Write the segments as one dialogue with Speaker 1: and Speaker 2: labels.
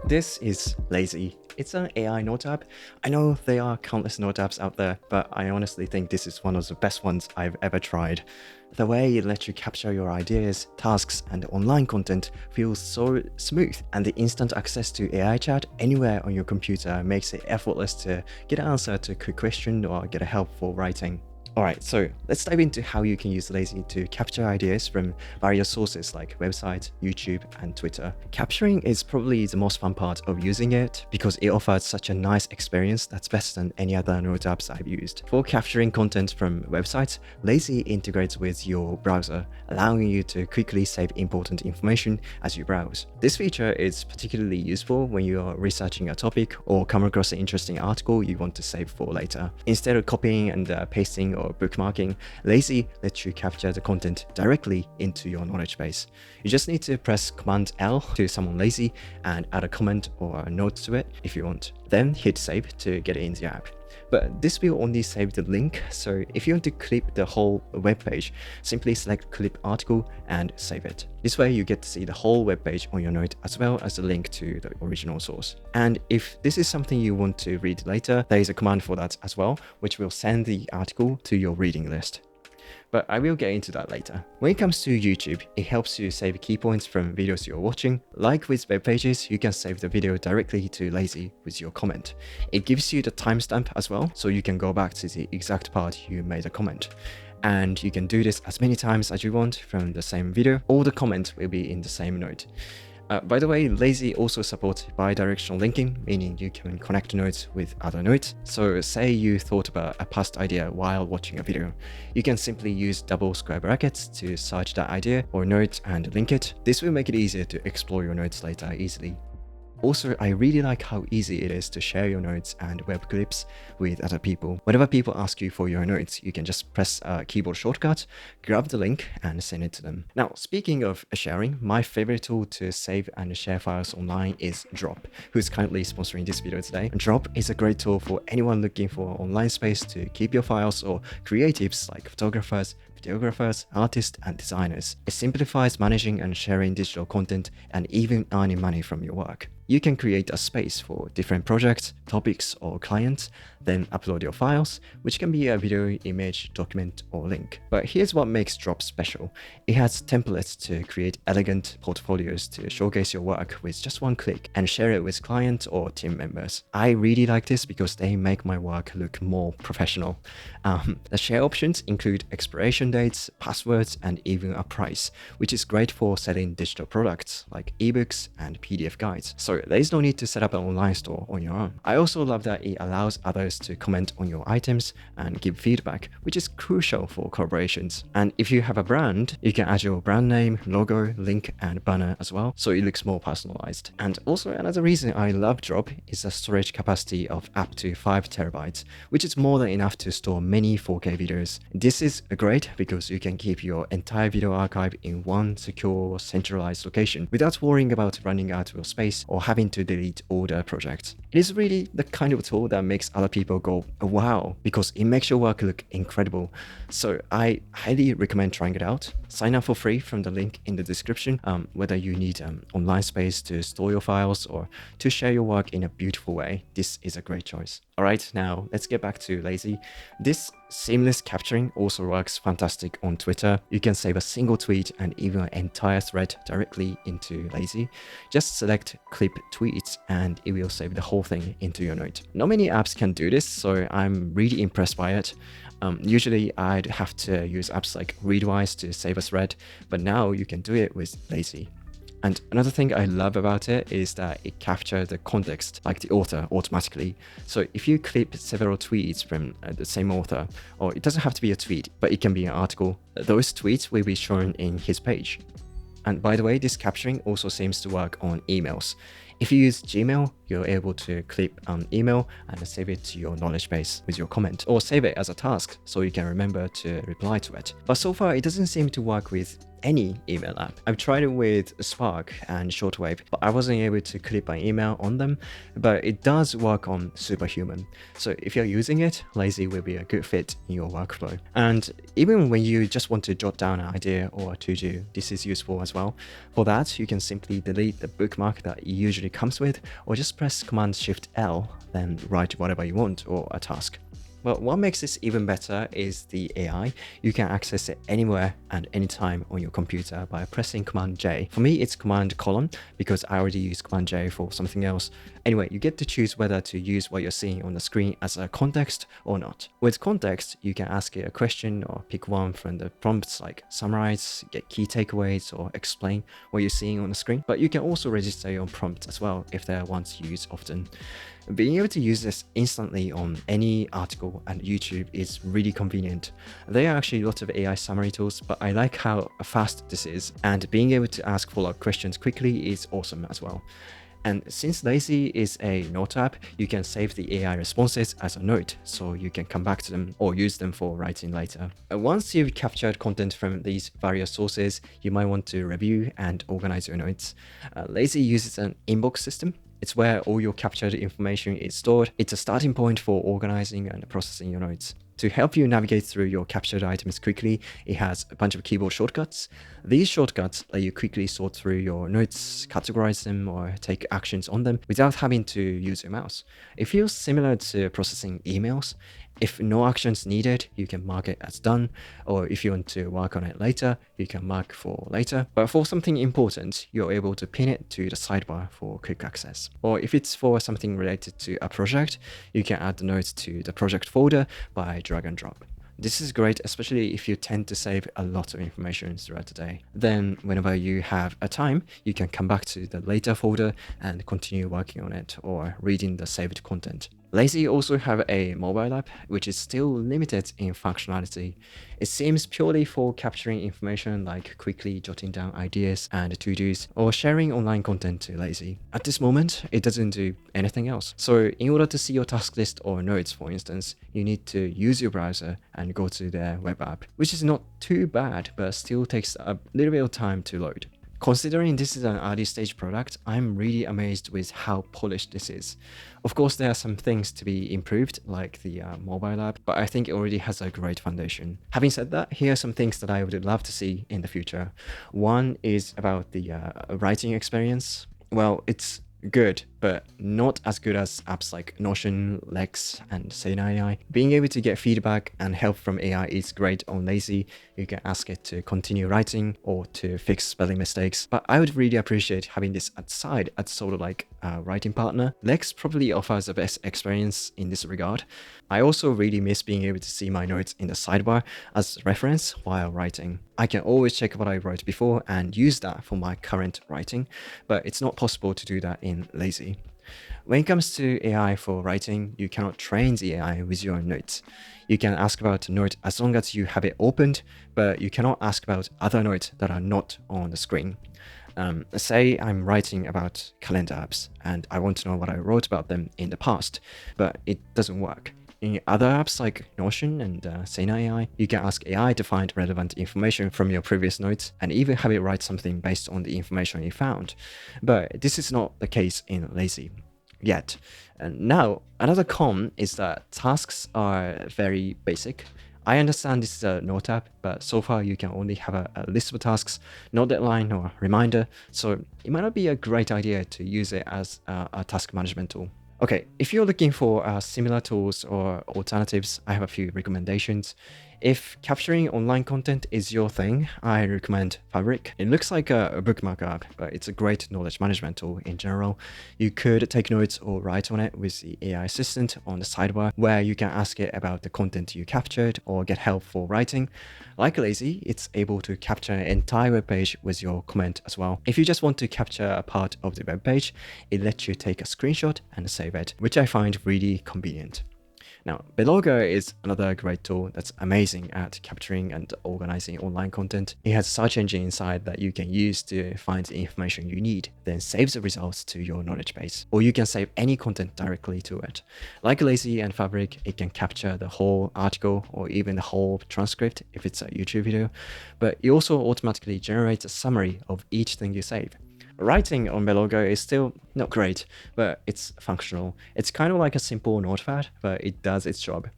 Speaker 1: This is Lazy. It's an AI note app. I know there are countless note apps out there, but I honestly think this is one of the best ones I've ever tried. The way it lets you capture your ideas, tasks, and online content feels so smooth, and the instant access to AI chat anywhere on your computer makes it effortless to get an answer to a quick question or get a help for writing. Alright, so let's dive into how you can use Lazy to capture ideas from various sources like websites, YouTube, and Twitter. Capturing is probably the most fun part of using it because it offers such a nice experience that's better than any other note apps I've used. For capturing content from websites, Lazy integrates with your browser, allowing you to quickly save important information as you browse. This feature is particularly useful when you are researching a topic or come across an interesting article you want to save for later. Instead of copying and pasting or bookmarking, Lazy lets you capture the content directly into your knowledge base. You just need to press Command L to summon Lazy and add a comment or a note to it if you want. Then hit save to get it in the app. But this will only save the link, so if you want to clip the whole web page, simply select clip article and save it. This way you get to see the whole web page on your note as well as the link to the original source. And if this is something you want to read later, there is a command for that as well, which will send the article to your reading list. But I will get into that later. When it comes to YouTube, it helps you save key points from videos you're watching. Like with web pages, you can save the video directly to Lazy with your comment. It gives you the timestamp as well, so you can go back to the exact part you made a comment. And you can do this as many times as you want from the same video. All the comments will be in the same note. By the way, Lazy also supports bidirectional linking, meaning you can connect notes with other notes. So say you thought about a past idea while watching a video. You can simply use double square brackets to search that idea or note and link it. This will make it easier to explore your notes later easily. Also, I really like how easy it is to share your notes and web clips with other people. Whenever people ask you for your notes, you can just press a keyboard shortcut, grab the link, and send it to them. Now, speaking of sharing, my favorite tool to save and share files online is Drop, who's currently sponsoring this video today. Drop is a great tool for anyone looking for online space to keep your files, or creatives like photographers, videographers, artists, and designers. It simplifies managing and sharing digital content and even earning money from your work. You can create a space for different projects, topics, or clients, then upload your files, which can be a video, image, document, or link. But here's what makes Drop special. It has templates to create elegant portfolios to showcase your work with just one click and share it with clients or team members. I really like this because they make my work look more professional. The share options include expiration dates, passwords, and even a price, which is great for selling digital products like ebooks and PDF guides. So there's no need to set up an online store on your own. I also love that it allows others to comment on your items and give feedback, which is crucial for collaborations. And if you have a brand, you can add your brand name, logo, link, and banner as well, so it looks more personalized. And also another reason I love Drop is the storage capacity of up to 5 terabytes, which is more than enough to store many 4K videos. This is great because you can keep your entire video archive in one secure, centralized location without worrying about running out of space or having to delete older projects. It is really the kind of tool that makes other people go, wow, because it makes your work look incredible. So I highly recommend trying it out. Sign up for free from the link in the description, whether you need online space to store your files or to share your work in a beautiful way. This is a great choice. Alright, now let's get back to Lazy. This seamless capturing also works fantastic on Twitter. You can save a single tweet and even an entire thread directly into Lazy. Just select clip tweets and it will save the whole thing into your note. Not many apps can do this, so I'm really impressed by it. Usually I'd have to use apps like Readwise to save a thread, but now you can do it with Lazy. And another thing I love about it is that it captures the context, like the author, automatically. So if you clip several tweets from the same author, or it doesn't have to be a tweet, but it can be an article, those tweets will be shown in his page. And by the way, this capturing also seems to work on emails. If you use Gmail, you're able to clip an email and save it to your knowledge base with your comment, or save it as a task so you can remember to reply to it. But so far, it doesn't seem to work with any email app. I've tried it with Spark and Shortwave, but I wasn't able to click my email on them, but it does work on Superhuman. So if you're using it, Lazy will be a good fit in your workflow. And even when you just want to jot down an idea or a to-do, this is useful as well. For that, you can simply delete the bookmark that it usually comes with, or just press Command-Shift-L, then write whatever you want or a task. But what makes this even better is the AI. You can access it anywhere and anytime on your computer by pressing Command J. For me, it's Command colon because I already use Command J for something else. Anyway, you get to choose whether to use what you're seeing on the screen as a context or not. With context, you can ask it a question or pick one from the prompts like summarize, get key takeaways, or explain what you're seeing on the screen. But you can also register your prompts as well if they're ones used often. Being able to use this instantly on any article and YouTube is really convenient. There are actually lots of AI summary tools, but I like how fast this is, and being able to ask follow-up questions quickly is awesome as well. And since Lazy is a note app, you can save the AI responses as a note, so you can come back to them or use them for writing later. Once you've captured content from these various sources, you might want to review and organize your notes. Lazy uses an inbox system. It's where all your captured information is stored. It's a starting point for organizing and processing your notes. To help you navigate through your captured items quickly, it has a bunch of keyboard shortcuts. These shortcuts let you quickly sort through your notes, categorize them, or take actions on them without having to use your mouse. It feels similar to processing emails. If no actions needed, you can mark it as done, or if you want to work on it later, you can mark for later. But for something important, you're able to pin it to the sidebar for quick access. Or if it's for something related to a project, you can add the notes to the project folder by drag and drop. This is great, especially if you tend to save a lot of information throughout the day. Then whenever you have a time, you can come back to the later folder and continue working on it or reading the saved content. Lazy also have a mobile app, which is still limited in functionality. It seems purely for capturing information like quickly jotting down ideas and to-dos or sharing online content to Lazy. At this moment, it doesn't do anything else. So in order to see your task list or notes, for instance, you need to use your browser and go to their web app, which is not too bad, but still takes a little bit of time to load. Considering this is an early stage product, I'm really amazed with how polished this is. Of course, there are some things to be improved, like the mobile app, but I think it already has a great foundation. Having said that, here are some things that I would love to see in the future. One is about the writing experience. Well, it's good, but not as good as apps like Notion, Lex, and Anytype. Being able to get feedback and help from AI is great on Lazy. You can ask it to continue writing or to fix spelling mistakes, but I would really appreciate having this outside as sort of like a writing partner. Lex probably offers the best experience in this regard. I also really miss being able to see my notes in the sidebar as reference while writing. I can always check what I wrote before and use that for my current writing, but it's not possible to do that in Lazy. When it comes to AI for writing, you cannot train the AI with your notes. You can ask about a note as long as you have it opened, but you cannot ask about other notes that are not on the screen. Say I'm writing about calendar apps and I want to know what I wrote about them in the past, but it doesn't work. In other apps like Notion and AI, you can ask AI to find relevant information from your previous notes and even have it write something based on the information you found. But this is not the case in Lazy yet. And now, another con is that tasks are very basic. I understand this is a note app, but so far you can only have a list of tasks, no deadline or reminder, so it might not be a great idea to use it as a task management tool. Okay, if you're looking for similar tools or alternatives, I have a few recommendations. If capturing online content is your thing, I recommend Fabric. It looks like a bookmark app, but it's a great knowledge management tool in general. You could take notes or write on it with the AI assistant on the sidebar, where you can ask it about the content you captured or get help for writing. Like Lazy, it's able to capture an entire web page with your comment as well. If you just want to capture a part of the web page, it lets you take a screenshot and save it, which I find really convenient. Now, Belogo is another great tool that's amazing at capturing and organizing online content. It has a search engine inside that you can use to find the information you need, then saves the results to your knowledge base. Or you can save any content directly to it. Like Lazy and Fabric, it can capture the whole article or even the whole transcript if it's a YouTube video, but it also automatically generates a summary of each thing you save. Writing on Belogo is still not great, but it's functional. It's kind of like a simple notepad, but it does its job.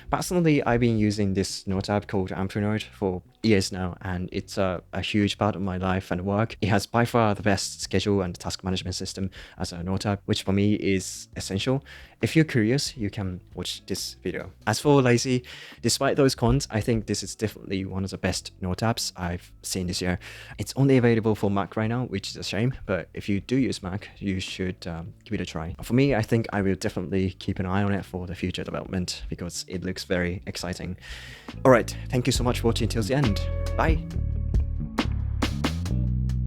Speaker 1: Personally, I've been using this note app called Amplinote for years now, and it's a huge part of my life and work. It has by far the best schedule and task management system as a note app, which for me is essential. If you're curious, you can watch this video. As for Lazy, despite those cons, I think this is definitely one of the best note apps I've seen this year. It's only available for Mac right now, which is a shame, but if you do use Mac, you should give it a try. For me, I think I will definitely keep an eye on it for the future development because it looks very exciting. All right, thank you so much for watching till the end. Bye.